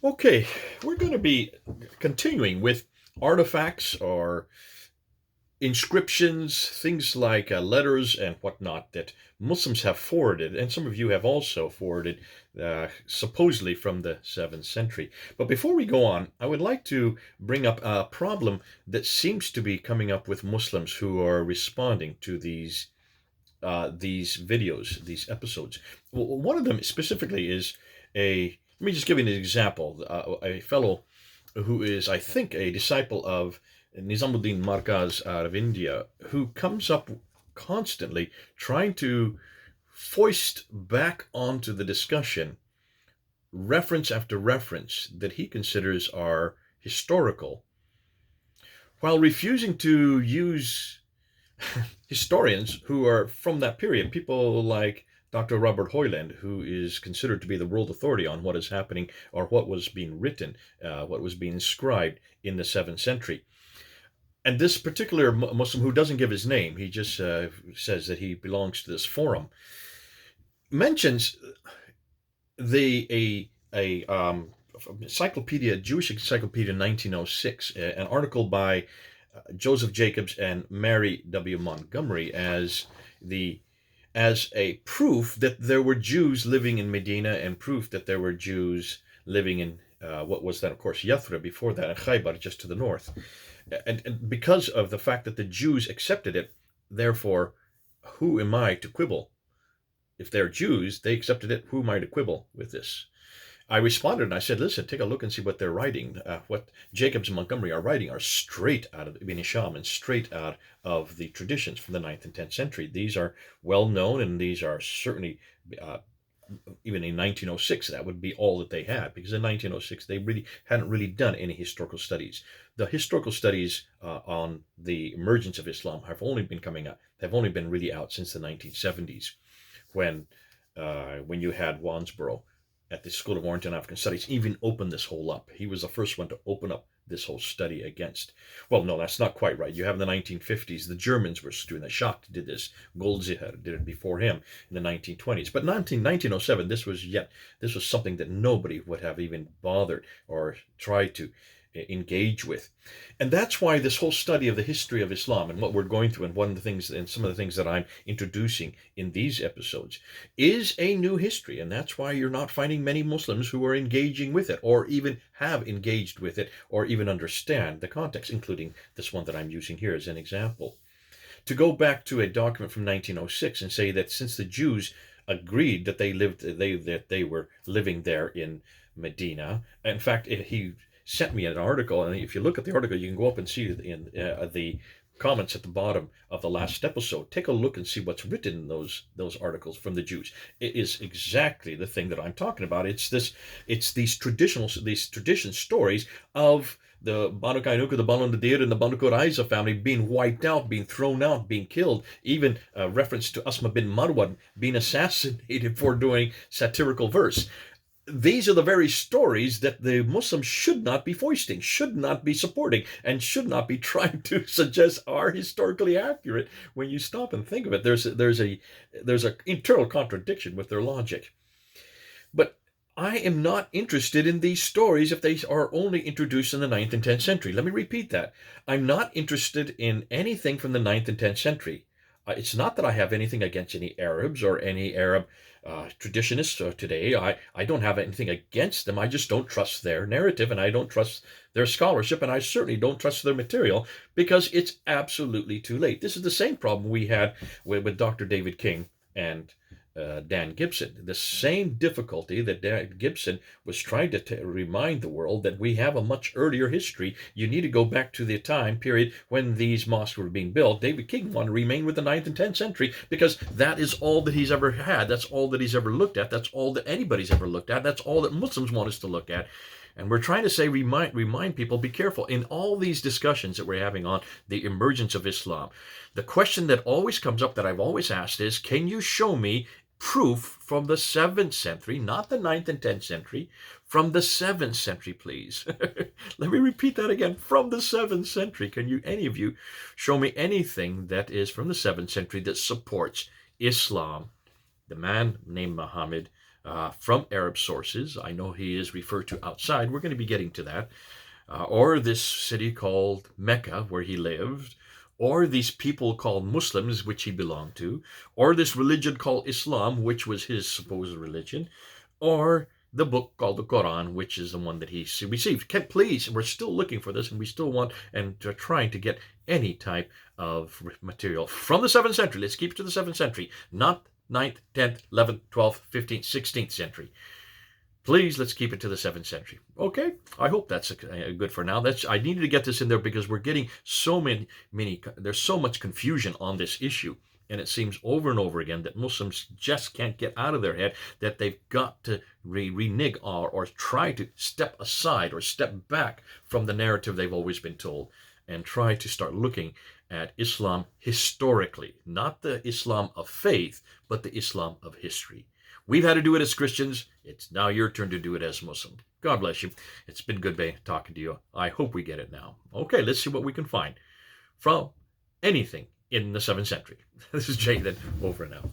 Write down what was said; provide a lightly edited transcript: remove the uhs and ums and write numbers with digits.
Okay, we're going to be continuing with artifacts or inscriptions, things like letters and whatnot that Muslims have forwarded, and some of you have also forwarded, supposedly from the 7th century. But before we go on, I would like to bring up a problem that seems to be coming up with Muslims who are responding to these videos, these episodes. One of them specifically is let me just give you an example. A fellow who is, I think, a disciple of Nizamuddin Markaz out of India, who comes up constantly trying to foist back onto the discussion reference after reference that he considers are historical, while refusing to use historians who are from that period, people like Dr. Robert Hoyland, who is considered to be the world authority on what is happening or what was being written, what was being inscribed in the 7th century. And this particular Muslim, who doesn't give his name, he just says that he belongs to this forum, mentions a encyclopedia, Jewish encyclopedia, 1906, an article by Joseph Jacobs and Mary W. Montgomery as a proof that there were Jews living in Medina and proof that there were Jews living in what was then, of course, Yathrib, before that, and Khaybar, just to the north. And because of the fact that the Jews accepted it, therefore, who am I to quibble? If they're Jews, they accepted it, who am I to quibble with this? I responded and I said, listen, take a look and see what they're writing. What Jacobs and Montgomery are writing are straight out of Ibn Hisham and straight out of the traditions from the 9th and 10th century. These are well known, and these are certainly, even in 1906, that would be all that they had, because in 1906 they really hadn't really done any historical studies. The historical studies on the emergence of Islam have only been really out since the 1970s, when you had Wansborough at the School of Oriental and African Studies even opened this whole up. He was the first one to open up this whole study against. Well, no, that's not quite right. You have in the 1950s, the Germans were doing that. Schacht did this. Goldziher did it before him in the 1920s. But 1907, this was something that nobody would have even bothered or tried to engage with. And that's why this whole study of the history of Islam and what we're going through, and one of the things and some of the things that I'm introducing in these episodes, is a new history. And that's why you're not finding many Muslims who are engaging with it, or even have engaged with it, or even understand the context, including this one that I'm using here as an example. To go back to a document from 1906 and say that since the Jews agreed that they were living there in Medina, in fact, he sent me an article, and if you look at the article, you can go up and see in the comments at the bottom of the last episode. Take a look and see what's written in those articles from the Jews. It is exactly the thing that I'm talking about. It's these tradition stories of the Banu Kainuka, the Banu Nadir, and the Banu Quraiza family being wiped out, being thrown out, being killed. Even a reference to Asma bin Marwan being assassinated for doing satirical verse. These are the very stories that the Muslims should not be foisting, should not be supporting, and should not be trying to suggest are historically accurate. When you stop and think of it, there's a internal contradiction with their logic. But I am not interested in these stories if they are only introduced in the 9th and 10th century. Let me repeat that. I'm not interested in anything from the 9th and 10th century. It's not that I have anything against any Arabs or any Arab traditionists today. I don't have anything against them. I just don't trust their narrative, and I don't trust their scholarship, and I certainly don't trust their material, because it's absolutely too late. This is the same problem we had with Dr. David King and Dan Gibson. The same difficulty that Dan Gibson was trying to remind the world that we have a much earlier history. You need to go back to the time period when these mosques were being built. David King wanted to remain with the 9th and 10th century because that is all that he's ever had. That's all that he's ever looked at. That's all that anybody's ever looked at. That's all that Muslims want us to look at. And we're trying to say, remind people, be careful. In all these discussions that we're having on the emergence of Islam, the question that always comes up, that I've always asked, is, can you show me proof from the 7th century, not the 9th and 10th century, from the 7th century, please? Let me repeat that again. From the 7th century. Can any of you show me anything that is from the 7th century that supports Islam, the man named Muhammad, from Arab sources. I know he is referred to outside. We're going to be getting to that. Or this city called Mecca, where he lived, or these people called Muslims, which he belonged to, or this religion called Islam, which was his supposed religion, or the book called the Qur'an, which is the one that he received. Please, we're still looking for this, and we still want and trying to get any type of material from the 7th century. Let's keep it to the 7th century, not 9th, 10th, 11th, 12th, 15th, 16th century. Please, let's keep it to the 7th century. Okay, I hope that's good for now. I needed to get this in there because we're getting so many, there's so much confusion on this issue. And it seems over and over again that Muslims just can't get out of their head that they've got to renege or try to step aside or step back from the narrative they've always been told and try to start looking at Islam historically, not the Islam of faith, but the Islam of history. We've had to do it as Christians. It's now your turn to do it as Muslim. God bless you. It's been good talking to you. I hope we get it now. Okay, let's see what we can find from anything in the 7th century. This is Jay then, over and out.